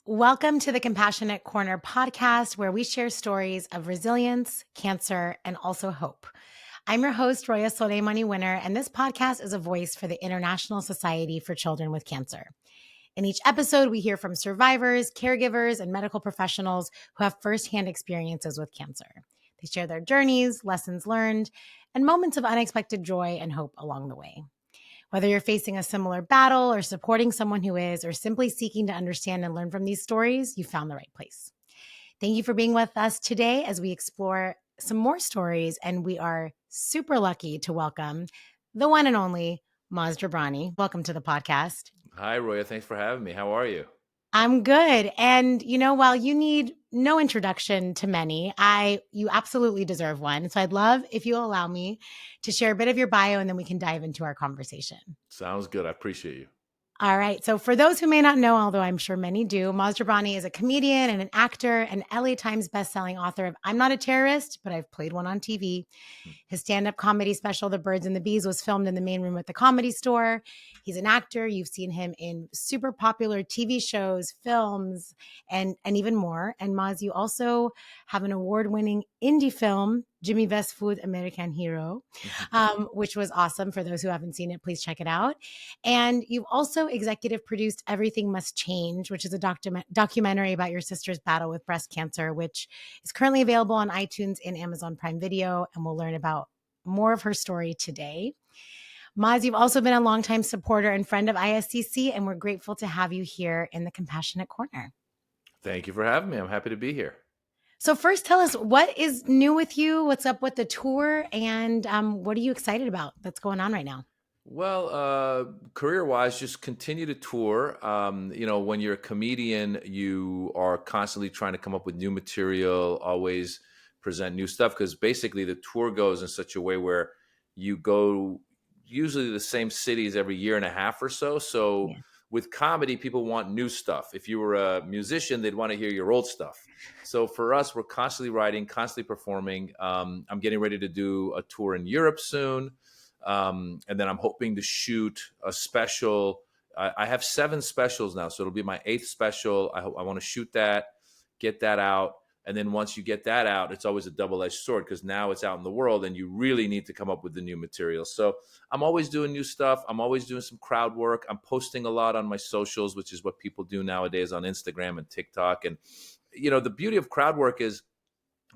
Welcome to the Compassionate Corner podcast, where we share stories of resilience, cancer, and also hope. I'm your host, Roya Soleimani Winner, and this podcast is a voice for the International Society for Children with Cancer. In each episode, we hear from survivors, caregivers, and medical professionals who have firsthand experiences with cancer. They share their journeys, lessons learned, and moments of unexpected joy and hope along the way. Whether you're facing a similar battle or supporting someone who is, or simply seeking to understand and learn from these stories, you found the right place. Thank you for being with us today as we explore some more stories, and we are super lucky to welcome the one and only Maz Jobrani. Welcome to the podcast. Hi, Roya. Thanks for having me. How are you? I'm good. And, while you need no introduction to many, you absolutely deserve one. So I'd love if you allow me to share a bit of your bio, and then we can dive into our conversation. Sounds good. I appreciate you. All right. So for those who may not know, although I'm sure many do, Maz Jobrani is a comedian and an actor, an LA Times bestselling author of I'm Not a Terrorist, but I've played one on TV. His stand-up comedy special, The Birds and the Bees, was filmed in the main room at the Comedy Store. He's an actor. You've seen him in super popular TV shows, films, and even more. And Maz, you also have an award-winning indie film, Jimmy Westwood, American Hero, which was awesome. For those who haven't seen it, please check it out. And you've also executive produced Everything Must Change, which is a documentary about your sister's battle with breast cancer, which is currently available on iTunes and Amazon Prime Video. And we'll learn about more of her story today. Maz, you've also been a longtime supporter and friend of ISCC, and we're grateful to have you here in the Compassionate Corner. Thank you for having me. I'm happy to be here. So first, tell us, what is new with you? What's up with the tour? And what are you excited about that's going on right now? Well, career-wise, just continue to tour. When you're a comedian, you are constantly trying to come up with new material, always present new stuff, because basically the tour goes in such a way where you go usually the same cities every year and a half or so. So yeah. With comedy, people want new stuff. If you were a musician, they'd want to hear your old stuff. So for us, we're constantly writing, constantly performing. I'm getting ready to do a tour in Europe soon. And then I'm hoping to shoot a special. I have 7 specials now, so it'll be my 8th special. I want to shoot that, get that out. And then once you get that out, it's always a double-edged sword, because now it's out in the world and you really need to come up with the new material. So I'm always doing new stuff. I'm always doing some crowd work. I'm posting a lot on my socials, which is what people do nowadays on Instagram and TikTok. And, the beauty of crowd work is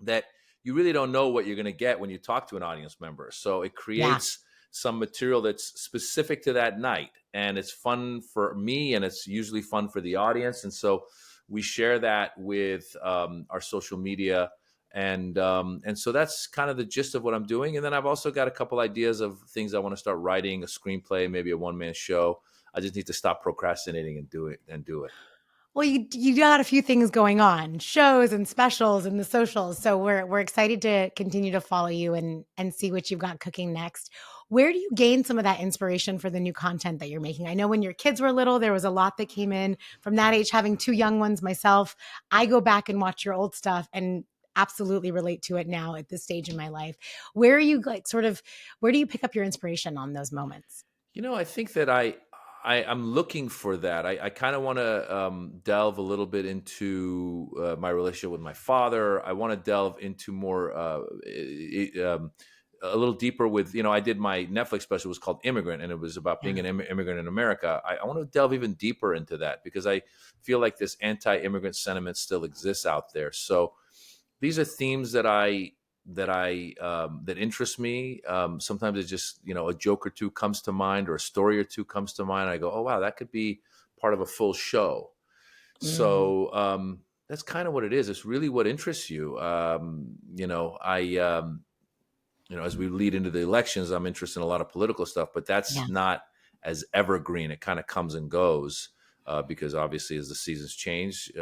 that you really don't know what you're going to get when you talk to an audience member. So it creates some material that's specific to that night. And it's fun for me, and it's usually fun for the audience. And so we share that with our social media. And so that's kind of the gist of what I'm doing. And then I've also got a couple ideas of things I want to start writing, a screenplay, maybe a one-man show. I just need to stop procrastinating and do it. Well, you got a few things going on, shows and specials and the socials. So we're excited to continue to follow you and see what you've got cooking next. Where do you gain some of that inspiration for the new content that you're making? I know when your kids were little, there was a lot that came in from that age. Having 2 young ones myself, I go back and watch your old stuff and absolutely relate to it now at this stage in my life. Where are you where do you pick up your inspiration on those moments? I think that I'm looking for that. I kind of want to delve a little bit into my relationship with my father. I want to delve into more, a little deeper with, I did my Netflix special, was called Immigrant, and it was about being an immigrant in America. I want to delve even deeper into that, because I feel like this anti-immigrant sentiment still exists out there. So these are themes that interest me. Sometimes it's just, a joke or two comes to mind, or a story or two comes to mind. I go, oh, wow, that could be part of a full show. So that's kind of what it is. It's really what interests you. As we lead into the elections, I'm interested in a lot of political stuff, but that's not as evergreen. It kind of comes and goes. Because obviously as the seasons change,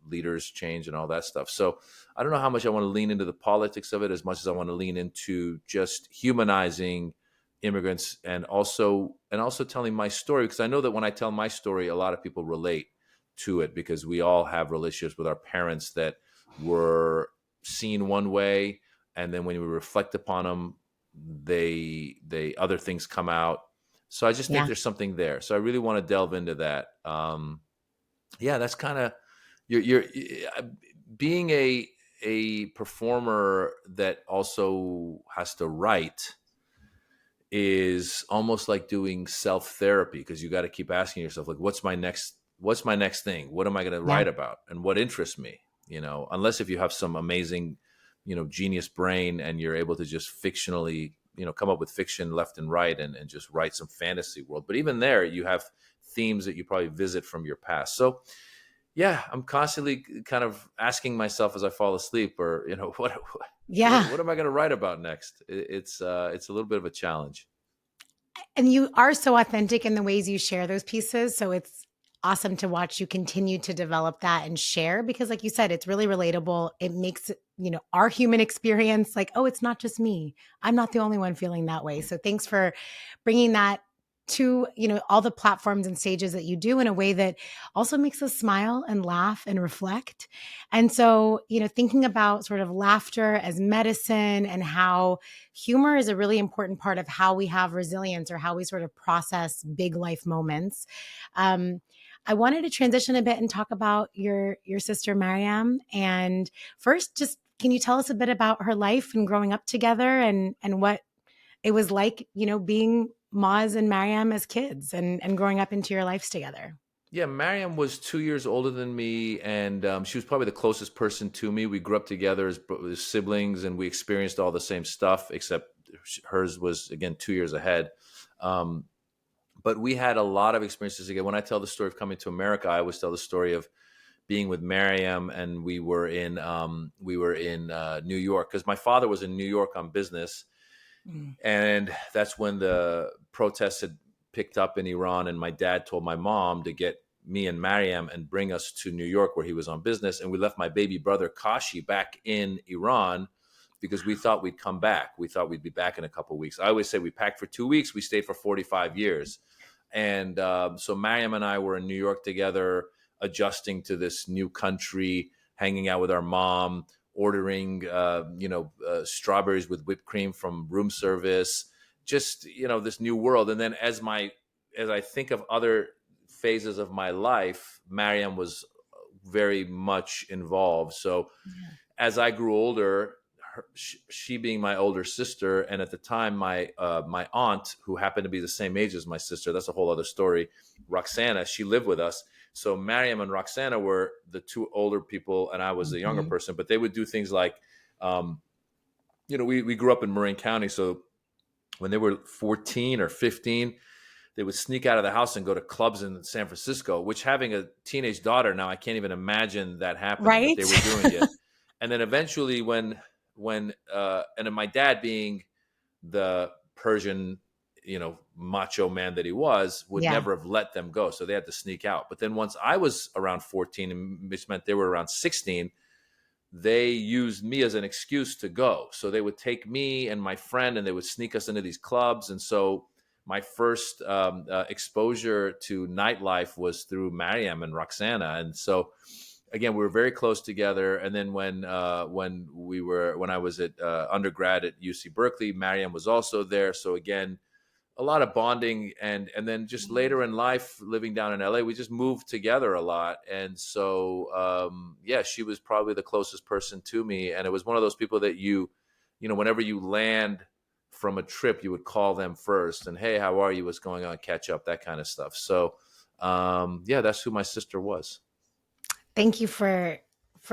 leaders change and all that stuff. So I don't know how much I want to lean into the politics of it as much as I want to lean into just humanizing immigrants and also telling my story, because I know that when I tell my story, a lot of people relate to it, because we all have relationships with our parents that were seen one way, and then when we reflect upon them, they other things come out. So I just think Yeah. there's something there. So I really want to delve into that. Yeah, that's kind of you're being a performer that also has to write is almost like doing self therapy, because you got to keep asking yourself, like, what's my next thing? What am I going to Yeah. write about, and what interests me? Unless if you have some amazing, genius brain, and you're able to just fictionally, come up with fiction left and right, and just write some fantasy world. But even there, you have themes that you probably visit from your past. So yeah, I'm constantly kind of asking myself as I fall asleep, or Yeah. what am I going to write about next? It's a little bit of a challenge. And you are so authentic in the ways you share those pieces. So it's awesome to watch you continue to develop that and share, because like you said, it's really relatable. It makes, our human experience like, oh, it's not just me. I'm not the only one feeling that way. So thanks for bringing that to, all the platforms and stages that you do in a way that also makes us smile and laugh and reflect. And so, thinking about sort of laughter as medicine, and how humor is a really important part of how we have resilience, or how we sort of process big life moments. Um, I wanted to transition a bit and talk about your sister Mariam. And first, just can you tell us a bit about her life and growing up together, and what it was like, being Maz and Mariam as kids, and growing up into your lives together? Yeah, Mariam was 2 years older than me, and she was probably the closest person to me. We grew up together as siblings, and we experienced all the same stuff, except hers was, again, 2 years ahead. Um, but we had a lot of experiences together. When I tell the story of coming to America, I always tell the story of being with Mariam, and we were in New York, because my father was in New York on business, Mm. and that's when the protests had picked up in Iran. And my dad told my mom to get me and Mariam and bring us to New York, where he was on business. And we left my baby brother Kashi back in Iran, because we thought we'd come back. We thought we'd be back in a couple of weeks. I always say we packed for 2 weeks, we stayed for 45 years. And so Mariam and I were in New York together, adjusting to this new country, hanging out with our mom, ordering strawberries with whipped cream from room service, just this new world. And then as I think of other phases of my life, Mariam was very much involved. So Yeah. as I grew older, she being my older sister, and at the time my aunt, who happened to be the same age as my sister, that's a whole other story, Roxana, she lived with us. So Mariam and Roxana were the two older people, and I was the younger Mhm. person. But they would do things like, um, we grew up in Marin County, so when they were 14 or 15, they would sneak out of the house and go to clubs in San Francisco, which, having a teenage daughter now, I can't even imagine that happening, but Right? they were doing it. And then eventually and then my dad, being the Persian, macho man that he was, would Yeah. never have let them go. So they had to sneak out. But then once I was around 14, which meant they were around 16, they used me as an excuse to go. So they would take me and my friend, and they would sneak us into these clubs. And so my first exposure to nightlife was through Mariam and Roxana. And so again, we were very close together. And then when I was at undergrad at UC Berkeley, Mariam was also there. So again, a lot of bonding. And then just later in life, living down in LA, we just moved together a lot. And so yeah, she was probably the closest person to me. And it was one of those people that whenever you land from a trip, you would call them first, and, hey, how are you, what's going on, catch up, that kind of stuff. So yeah, that's who my sister was. Thank you for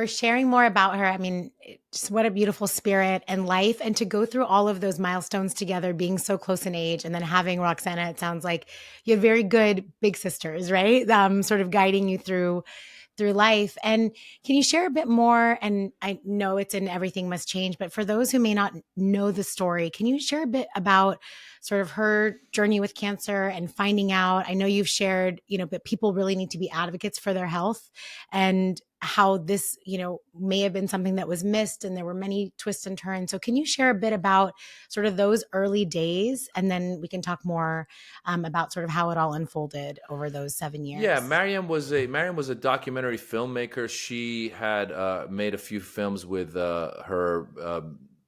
sharing more about her. I mean, just what a beautiful spirit and life, and to go through all of those milestones together, being so close in age, and then having Roxana. It sounds like you had very good big sisters, right? Sort of guiding you through life. And can you share a bit more? And I know it's in Everything Must Change, but for those who may not know the story, can you share a bit about sort of her journey with cancer and finding out? I know you've shared, but people really need to be advocates for their health, and how this, may have been something that was missed, and there were many twists and turns. So can you share a bit about sort of those early days? And then we can talk more about sort of how it all unfolded over those 7 Yeah, years. Mariam was a documentary filmmaker. She had made a few films with her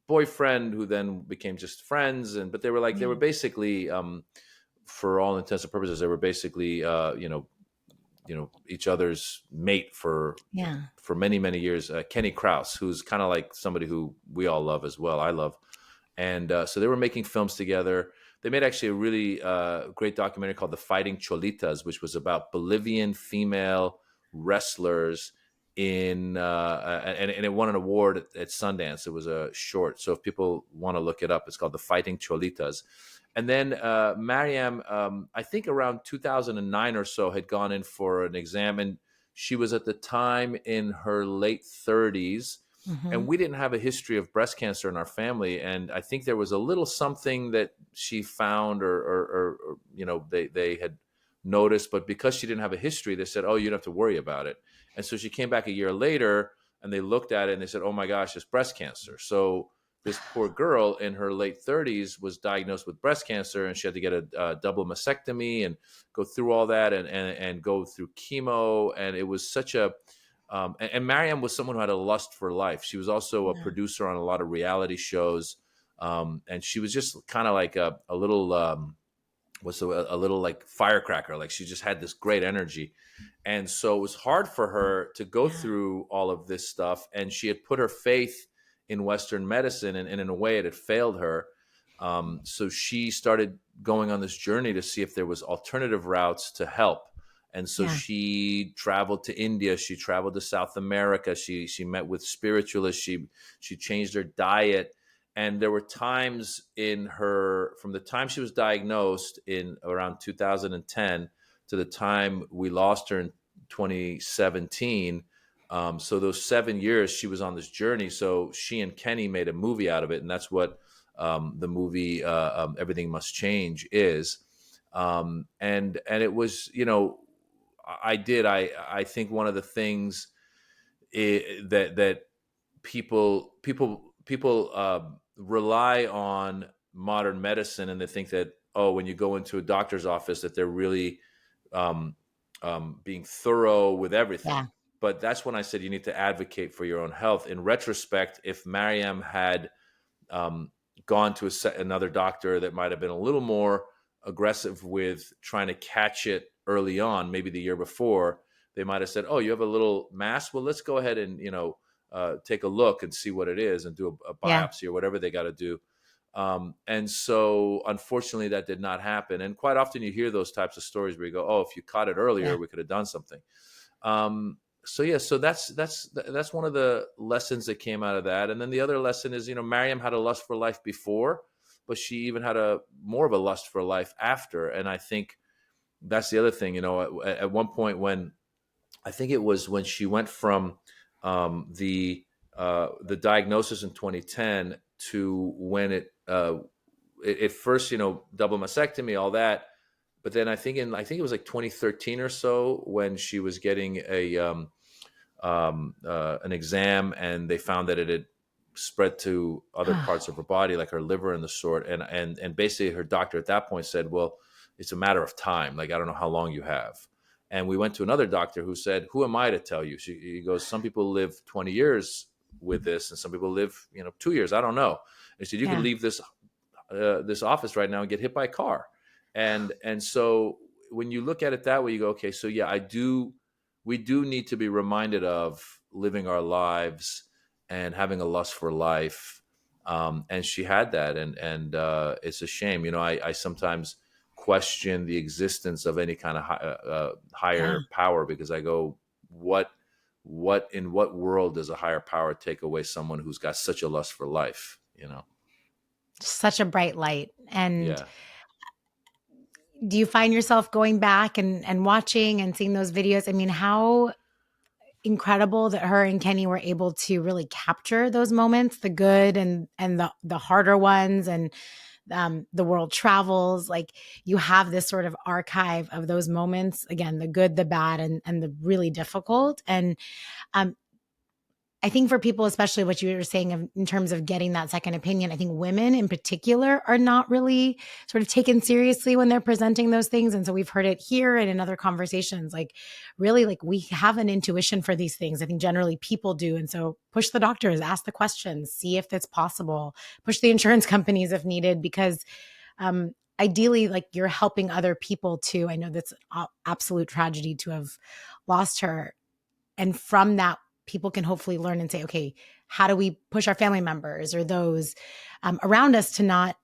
boyfriend, who then became just friends, but they were Yeah. basically for all intents and purposes, they were basically, each other's mate Yeah. for many, many years. Kenny Krause, who's kind of like somebody who we all love as well. I love. And so they were making films together. They made actually a really great documentary called The Fighting Cholitas, which was about Bolivian female wrestlers and it won an award at Sundance. It was a short. So if people want to look it up, it's called The Fighting Cholitas. And then Mariam, I think around 2009 or so, had gone in for an exam, and she was at the time in her late 30s. Mm-hmm. And we didn't have a history of breast cancer in our family. And I think there was a little something that she found or they had noticed. But because she didn't have a history, they said, oh, you don't have to worry about it. And so she came back a year later and they looked at it and they said, oh my gosh, it's breast cancer. So this poor girl in her late 30s was diagnosed with breast cancer, and she had to get a double mastectomy and go through all that and go through chemo. And it was such a and Mariam was someone who had a lust for life. She was also a producer on a lot of reality shows, and she was just kind of like a little a little like firecracker. Like she just had this great energy, and so it was hard for her to go through all of this stuff. And she had put her faith in Western medicine, and in a way, it had failed her. So she started going on this journey to see if there was alternative routes to help. And so she traveled to India. She traveled to South America. She met with spiritualists. She changed her diet. And there were times in her, from the time she was diagnosed in around 2010 to the time we lost her in 2017. So those 7 years she was on this journey. So she and Kenny made a movie out of it. And that's what the movie Everything Must Change is. And it was, I think one of the things that people rely on modern medicine, and they think that, oh, when you go into a doctor's office that they're really being thorough with everything. Yeah. But that's when I said you need to advocate for your own health. In retrospect, if Mariam had gone to another doctor that might have been a little more aggressive with trying to catch it early on, maybe the year before, they might have said, oh, you have a little mass? Well, let's go ahead and, take a look and see what it is and do a biopsy or whatever they got to do. And so unfortunately that did not happen. And quite often you hear those types of stories where you go, oh, if you caught it earlier, we could have done something. So that's one of the lessons that came out of that. And then the other lesson is, Mariam had a lust for life before, but she even had more of a lust for life after. And I think that's the other thing, at one point when, I think it was when she went from the diagnosis in 2010 to when it first, double mastectomy, all that. But then I think it was like 2013 or so when she was getting an exam, and they found that it had spread to other parts of her body, like her liver and the sort. And basically her doctor at that point said, well, it's a matter of time. Like, I don't know how long you have. And we went to another doctor who said, who am I to tell you? He goes, some people live 20 years with this, and some people live, 2 years. I don't know. And he said, you could leave this office right now and get hit by a car. And so when you look at it that way, you go, okay, so yeah, we do need to be reminded of living our lives and having a lust for life. And she had that. And it's a shame. I sometimes question the existence of any kind of higher power, because I go, in what world does a higher power take away someone who's got such a lust for life? Such a bright light. And do you find yourself going back and watching and seeing those videos? I mean, how incredible that her and Kenny were able to really capture those moments, the good and the harder ones, and the world travels. Like, you have this sort of archive of those moments, again, the good, the bad, and the really difficult. And I think for people, especially what you were saying in terms of getting that second opinion, I think women in particular are not really sort of taken seriously when they're presenting those things. And so we've heard it here and in other conversations, like, really, like, we have an intuition for these things. I think generally people do. And so push the doctors, ask the questions, see if it's possible, push the insurance companies if needed, because ideally, like, you're helping other people too. I know that's absolute tragedy to have lost her. And from that, people can hopefully learn and say, okay, how do we push our family members or those around us to not,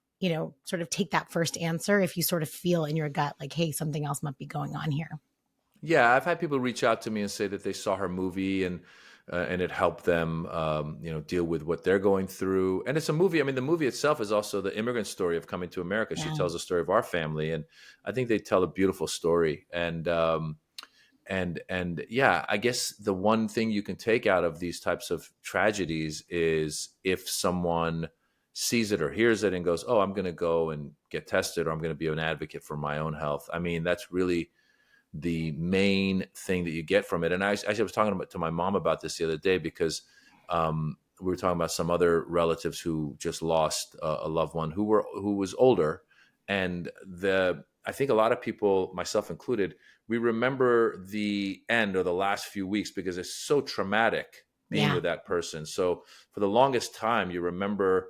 sort of take that first answer if you sort of feel in your gut, like, hey, something else might be going on here. Yeah, I've had people reach out to me and say that they saw her movie and it helped them, deal with what they're going through. And it's a movie. I mean, the movie itself is also the immigrant story of coming to America. She Yeah. tells the story of our family, and I think they tell a beautiful story. And yeah, I guess the one thing you can take out of these types of tragedies is if someone sees it or hears it and goes, "Oh, I'm going to go and get tested, or I'm going to be an advocate for my own health." I mean, that's really the main thing that you get from it. And I actually was talking to my mom about this the other day because we were talking about some other relatives who just lost a loved one who was older, and I think a lot of people, myself included, we remember the end or the last few weeks because it's so traumatic being Yeah. with that person. So for the longest time, you remember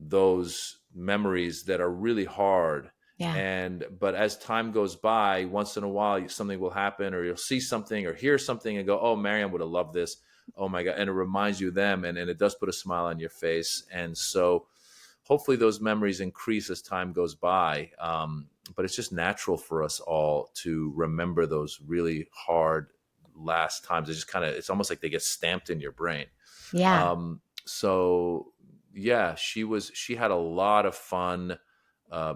those memories that are really hard. Yeah. But as time goes by, once in a while something will happen, or you'll see something or hear something and go, "Oh, Mariam would have loved this. Oh my God." And it reminds you of them, and it does put a smile on your face. And so hopefully those memories increase as time goes by. But it's just natural for us all to remember those really hard last times. It's almost like they get stamped in your brain. Yeah. So yeah, she had a lot of fun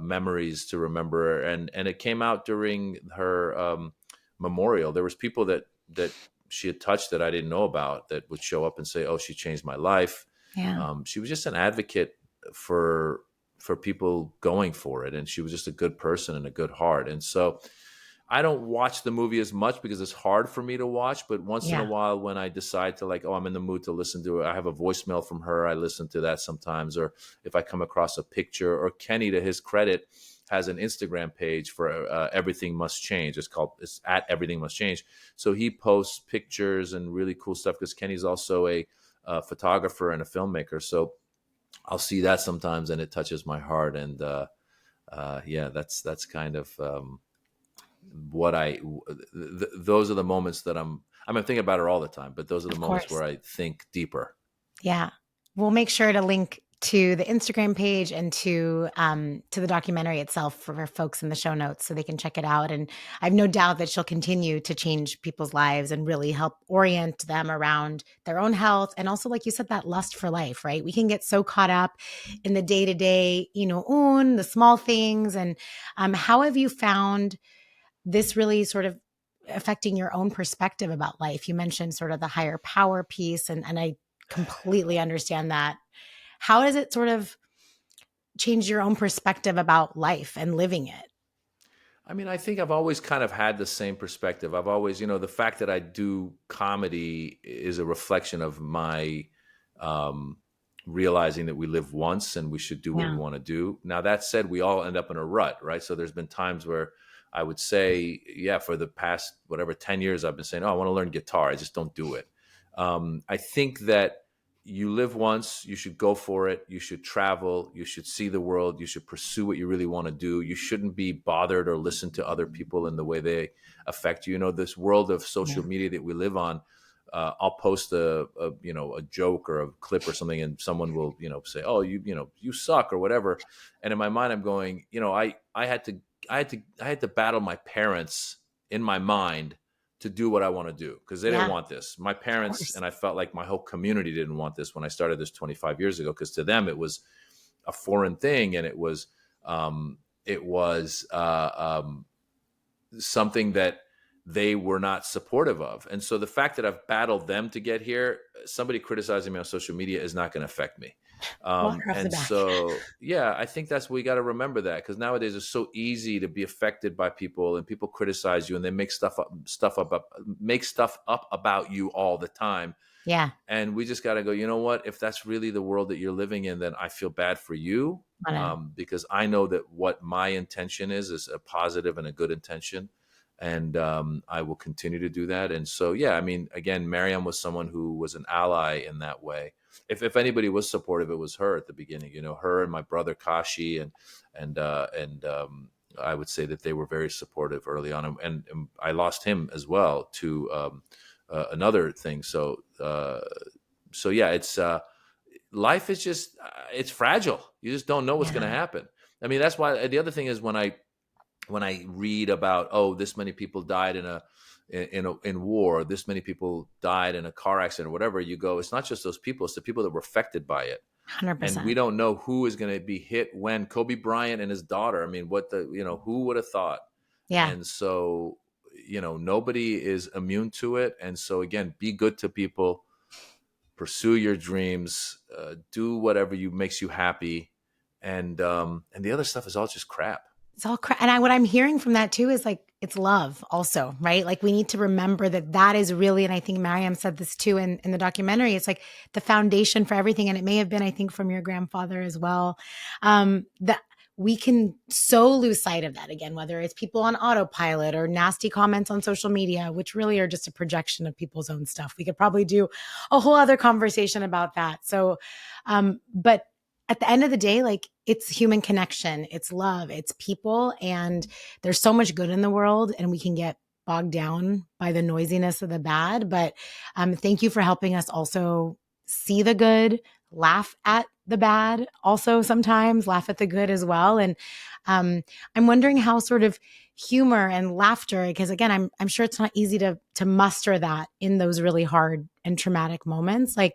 memories to remember, and it came out during her memorial. There was people that she had touched that I didn't know about that would show up and say, "Oh, she changed my life." Yeah. She was just an advocate for people going for it, and she was just a good person and a good heart. And so I don't watch the movie as much because it's hard for me to watch, but once in a Yeah. while when I decide to, like, oh, I'm in the mood to listen to it, I have a voicemail from her, I listen to that sometimes. Or if I come across a picture, or Kenny, to his credit, has an Instagram page for Everything Must Change. It's at Everything Must Change. So he posts pictures and really cool stuff because Kenny's also a photographer and a filmmaker. So I'll see that sometimes and it touches my heart. And yeah, that's kind of those are the moments that I'm thinking about her all the time, but those are the Of moments course. where I think deeper. Yeah. We'll make sure to link to the Instagram page and to the documentary itself for folks in the show notes so they can check it out. And I've no doubt that she'll continue to change people's lives and really help orient them around their own health. And also, like you said, that lust for life, right? We can get so caught up in the day-to-day, the small things. And how have you found this really sort of affecting your own perspective about life? You mentioned sort of the higher power piece, and I completely understand that. How does it sort of change your own perspective about life and living it? I mean, I think I've always kind of had the same perspective. I've always, the fact that I do comedy is a reflection of my um, realizing that we live once and we should do what we Yeah. want to do. Now, that said, we all end up in a rut, right? So there's been times where I would say, yeah, for the past, whatever, 10 years, I've been saying, oh, I want to learn guitar. I just don't do it. I think that you live once, you should go for it. You should travel. You should see the world. You should pursue what you really want to do. You shouldn't be bothered or listen to other people in the way they affect you. This world of social Yeah. media that we live on, I'll post a joke or a clip or something, and someone will, say, "Oh, you suck," or whatever. And in my mind, I'm going, I had to battle my parents in my mind to do what I want to do because they didn't Yeah. want this. My Of parents, course. and I felt like my whole community didn't want this when I started this 25 years ago, because to them it was a foreign thing, and it was something that they were not supportive of. And so the fact that I've battled them to get here, somebody criticizing me on social media is not going to affect me. Water off the And back. so, yeah, I think that's we got to remember that, because nowadays it's so easy to be affected by people, and people criticize you and they make make stuff up about you all the time. Yeah. And we just got to go, you know what? If that's really the world that you're living in, then I feel bad for you, I know. because I know that what my intention is a positive and a good intention. And I will continue to do that. And so, yeah, I mean, again, Mariam was someone who was an ally in that way. if anybody was supportive, it was her at the beginning. Her and my brother Kashi, and I would say that they were very supportive early on, and I lost him as well to another thing. So yeah, it's life is just it's fragile. You just don't know what's going to Yeah. happen. I mean, that's why the other thing is when I read about, oh, this many people died in war, this many people died in a car accident or whatever, you go, it's not just those people, it's the people that were affected by it. And we 100%. don't know who is going to be hit when. Kobe Bryant and his daughter, I mean, who would have thought? Yeah. And so, nobody is immune to it. And so again, be good to people, pursue your dreams, do whatever makes you happy. And the other stuff is all just crap. It's all crap. And what I'm hearing from that too is like, it's love also, right? Like we need to remember that is really, and I think Mariam said this too in the documentary, it's like the foundation for everything. And it may have been, I think, from your grandfather as well, that we can so lose sight of that again, whether it's people on autopilot or nasty comments on social media, which really are just a projection of people's own stuff. We could probably do a whole other conversation about that. So, but at the end of the day, like it's human connection, it's love, it's people. And there's so much good in the world and we can get bogged down by the noisiness of the bad. But thank you for helping us also see the good, laugh at the bad, also sometimes laugh at the good as well. And I'm wondering how sort of humor and laughter, because again, I'm sure it's not easy to muster that in those really hard and traumatic moments. Like,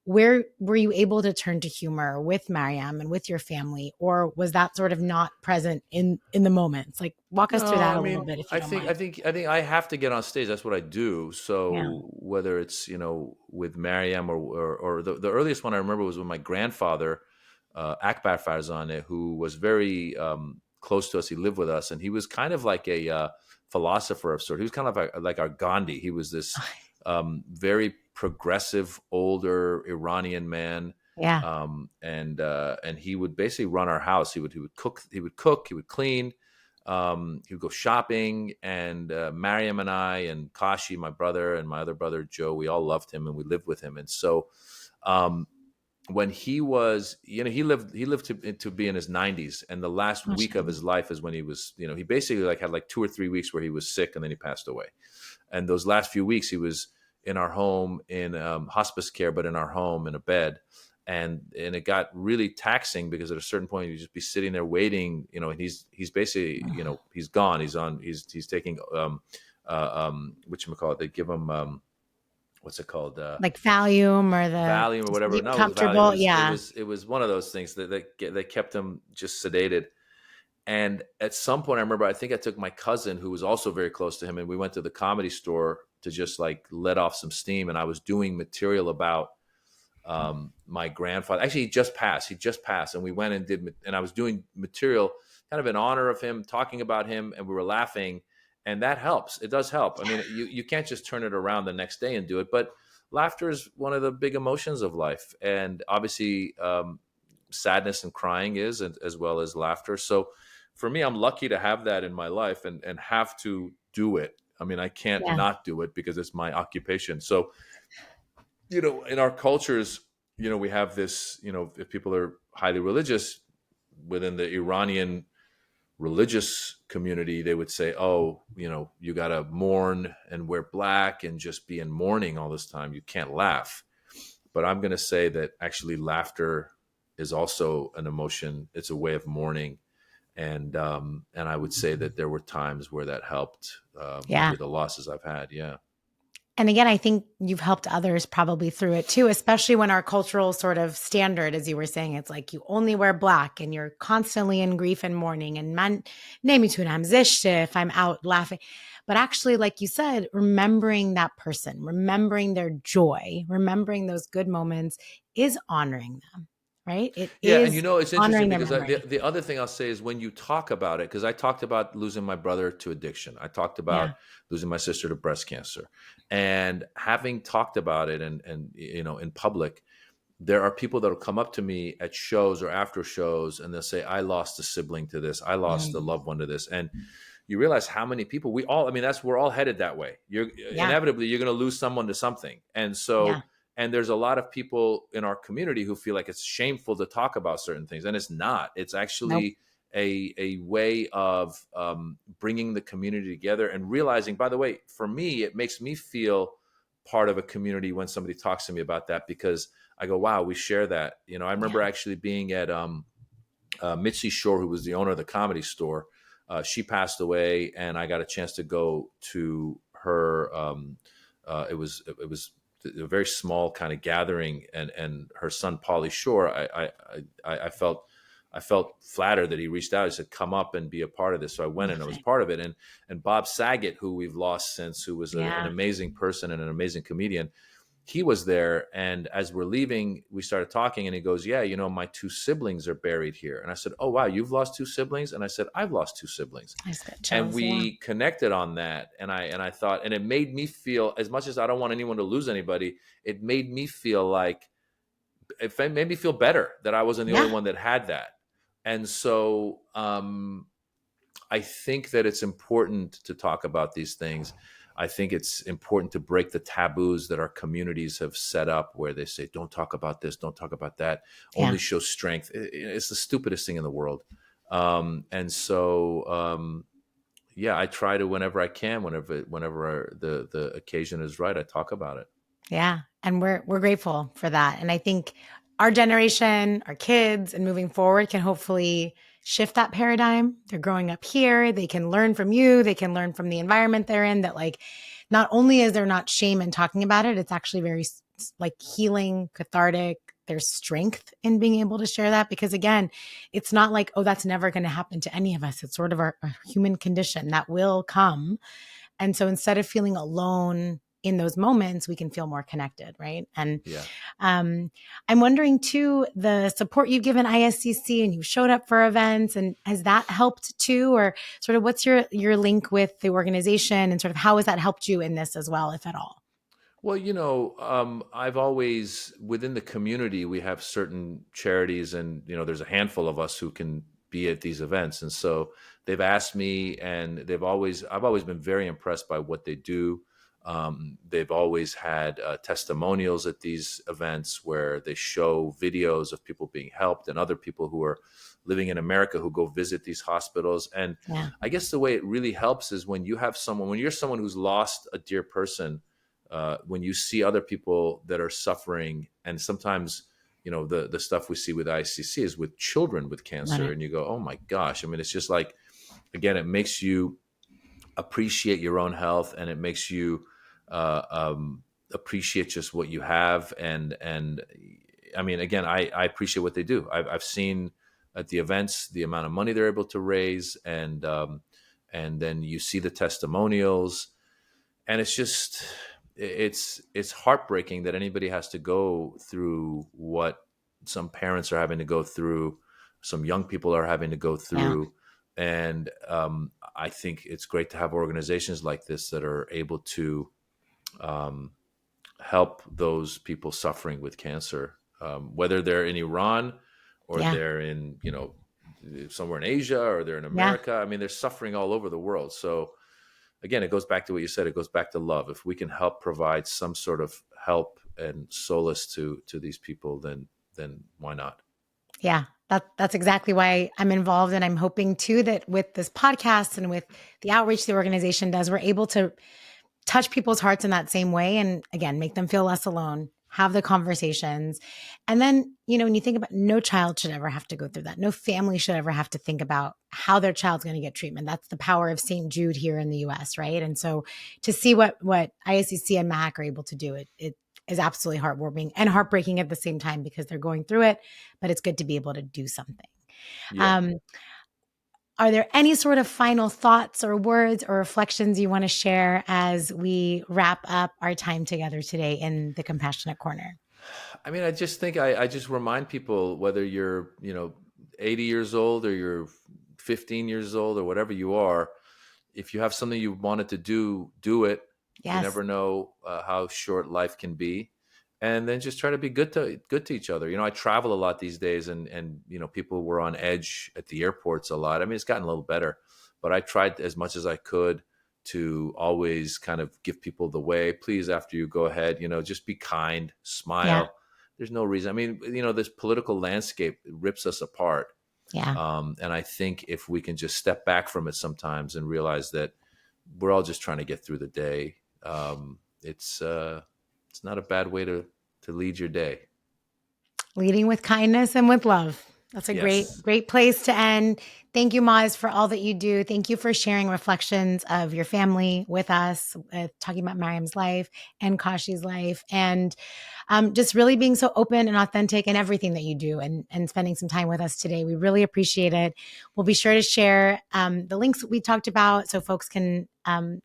where were you able to turn to humor with Mariam and with your family, or was that sort of not present in the moments? Like, walk us through No, that I a little mean, bit, if you I don't think, mind. I think, I think I have to get on stage. That's what I do. Yeah. So whether it's with Mariam or the earliest one I remember was with my grandfather, Akbar Farzaneh, who was very close to us. He lived with us, and he was kind of like a philosopher of sort. He was kind of like our Gandhi. He was this very progressive, older Iranian man. Yeah. And he would basically run our house. He would cook, he would clean, he would go shopping, and Mariam and I and Kashi, my brother, and my other brother Joe, we all loved him and we lived with him. And so um, when he was, he lived to be in his 90s, and the last week of Mashallah. his life is when he was, he basically like had like 2 or 3 weeks where he was sick, and then he passed away. And those last few weeks, he was in our home in hospice care, but in our home in a bed. And it got really taxing because at a certain point you just be sitting there waiting, and he's basically, he's gone. He's taking whatchamacallit, they give him what's it called? Like Valium or the Valium or just whatever. keep No, it was Valium. It comfortable. was it Yeah. was it was one of those things that kept him just sedated. And at some point, I remember, I think I took my cousin, who was also very close to him, and we went to the Comedy Store to just like let off some steam. And I was doing material about my grandfather. Actually, he just passed, and we went and and I was doing material kind of in honor of him, talking about him, and we were laughing, and that helps. It does help. I mean, you can't just turn it around the next day and do it, but laughter is one of the big emotions of life, and obviously sadness and crying is, as well as laughter. So for me, I'm lucky to have that in my life and have to do it. I mean, I can't Yeah. not do it because it's my occupation. So, in our cultures, we have this, if people are highly religious within the Iranian religious community, they would say, oh, you got to mourn and wear black and just be in mourning all this time. You can't laugh. But I'm going to say that actually laughter is also an emotion. It's a way of mourning. And I would say that there were times where that helped Yeah. with the losses I've had. Yeah. And again, I think you've helped others probably through it too, especially when our cultural sort of standard, as you were saying, it's like you only wear black and you're constantly in grief and mourning. And man, name me too, I'm zishte if I'm out laughing. But actually, like you said, remembering that person, remembering their joy, remembering those good moments is honoring them, right? It Yeah, and is it's interesting honoring their because memory. the other thing I'll say is when you talk about it, because I talked about losing my brother to addiction, I talked about Yeah. losing my sister to breast cancer, and having talked about it and in public, there are people that will come up to me at shows or after shows, and they'll say, "I lost a sibling to this, I lost a Mm. loved one to this," and you realize how many people I mean, we're all headed that way. You're Yeah. inevitably you're going to lose someone to something, and Yeah. so. And there's a lot of people in our community who feel like it's shameful to talk about certain things, and it's not. It's Nope. actually a way of bringing the community together and realizing. By the way, for me, it makes me feel part of a community when somebody talks to me about that, because I go, wow, we share that. I remember Yeah. actually being at Mitzi Shore, who was the owner of the Comedy Store. She passed away, and I got a chance to go to her. It was a very small kind of gathering, and her son Pauly Shore. I felt flattered that he reached out. He said, "Come up and be a part of this." So I went and I Love was it. part of it. And Bob Saget, who we've lost since, who was an Yeah. amazing person and an amazing comedian, he was there. And as we're leaving, we started talking, and he goes, "Yeah, my two siblings are buried here." And I said, "Oh, wow, you've lost two siblings?" And I said, "I've lost two siblings." I just got And chills. Yeah. we connected on that. And I thought, and it made me feel, as much as I don't want anyone to lose anybody, it made me feel like, it made me feel better that I wasn't the only Yeah. one that had that. And so I think that it's important to talk about these things. I think it's important to break the taboos that our communities have set up, where they say, don't talk about this, don't talk about that, Yeah. only show strength. It's the stupidest thing in the world. And so, yeah, I try to, whenever I can, whenever the occasion is right, I talk about it. Yeah. And we're grateful for that. And I think our generation, our kids, and moving forward can hopefully shift that paradigm. They're growing up here. They can learn from you. They can learn from the environment they're in, that like not only is there not shame in talking about it, it's actually very like healing, cathartic. There's strength in being able to share that, because again, it's not like, oh, that's never going to happen to any of us. It's sort of a human condition that will come. And so instead of feeling alone in those moments, we can feel more connected, right? And Yeah. um, I'm wondering too, the support you've given ISCC, and you showed up for events, and has that helped too? Or sort of what's your link with the organization, and sort of how has that helped you in this as well, if at all? Well, I've always, within the community, we have certain charities, and there's a handful of us who can be at these events, and so they've asked me, and I've always been very impressed by what they do. They've always had testimonials at these events where they show videos of people being helped, and other people who are living in America who go visit these hospitals. And Yeah. I guess the way it really helps is when you're someone who's lost a dear person, when you see other people that are suffering. And sometimes the stuff we see with ICC is with children with Love cancer, it. and you go, oh my gosh. I mean, it's just like, again, it makes you appreciate your own health, and it makes you appreciate just what you have. And I mean, again, I appreciate what they do. I've seen at the events the amount of money they're able to raise, and then you see the testimonials, and it's heartbreaking that anybody has to go through what some parents are having to go through, some young people are having to go Yeah. through. And I think it's great to have organizations like this that are able to um, help those people suffering with cancer, whether they're in Iran, or Yeah. they're in somewhere in Asia, or they're in Yeah. America. I mean, they're suffering all over the world. So again, it goes back to what you said. It goes back to love. If we can help provide some sort of help and solace to these people, then why not? Yeah, that's exactly why I'm involved. And I'm hoping too that with this podcast and with the outreach the organization does, we're able to touch people's hearts in that same way. And again, make them feel less alone, have the conversations. And then, when you think about, no child should ever have to go through that. No family should ever have to think about how their child's going to get treatment. That's the power of St. Jude here in the US, right? And so to see what ISCC and MAC are able to do, it is absolutely heartwarming and heartbreaking at the same time, because they're going through it, but it's good to be able to do something. Yeah. Um, are there any sort of final thoughts or words or reflections you want to share as we wrap up our time together today in the Compassionate Corner? I mean, I just think I just remind people, whether you're 80 years old, or you're 15 years old, or whatever you are, if you have something you wanted to do it. You Yes. never know how short life can be. And then just try to be good to each other. I travel a lot these days, and people were on edge at the airports a lot. I mean, it's gotten a little better, but I tried as much as I could to always kind of give people the way. Please, after you go ahead, just be kind, smile. Yeah. There's no reason. I mean, this political landscape rips us apart. Yeah. And I think if we can just step back from it sometimes and realize that we're all just trying to get through the day, it's not a bad way to lead your day. Leading with kindness and with love. That's a great place to end. Thank you, Maz, for all that you do. Thank you for sharing reflections of your family with us, talking about Mariam's life and Kashi's life, and just really being so open and authentic in everything that you do, and spending some time with us today. We really appreciate it. We'll be sure to share the links that we talked about so folks can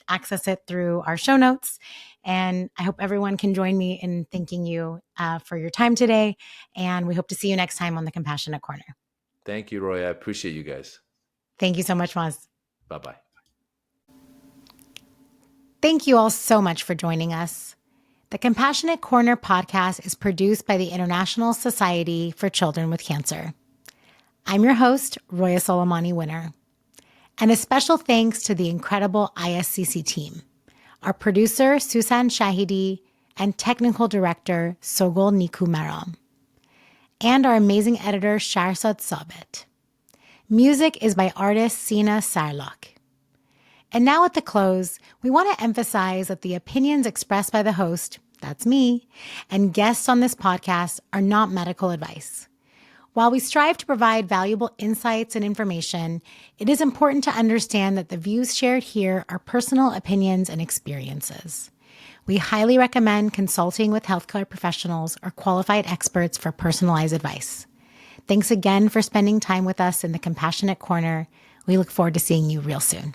access it through our show notes. And I hope everyone can join me in thanking you for your time today. And we hope to see you next time on the Compassionate Corner. Thank you, Roy. I appreciate you guys. Thank you so much, Maz. Bye-bye. Thank you all so much for joining us. The Compassionate Corner podcast is produced by the International Society for Children with Cancer. I'm your host, Roya Soleimani Winner. And a special thanks to the incredible ISCC team, our producer, Susan Shahidi, and technical director, Sogol Niku Mariam, and our amazing editor, Sharsad Sabit. Music is by artist Sina Sarlak. And now at the close, we want to emphasize that the opinions expressed by the host, that's me, and guests on this podcast are not medical advice. While we strive to provide valuable insights and information, it is important to understand that the views shared here are personal opinions and experiences. We highly recommend consulting with healthcare professionals or qualified experts for personalized advice. Thanks again for spending time with us in the Compassionate Corner. We look forward to seeing you real soon.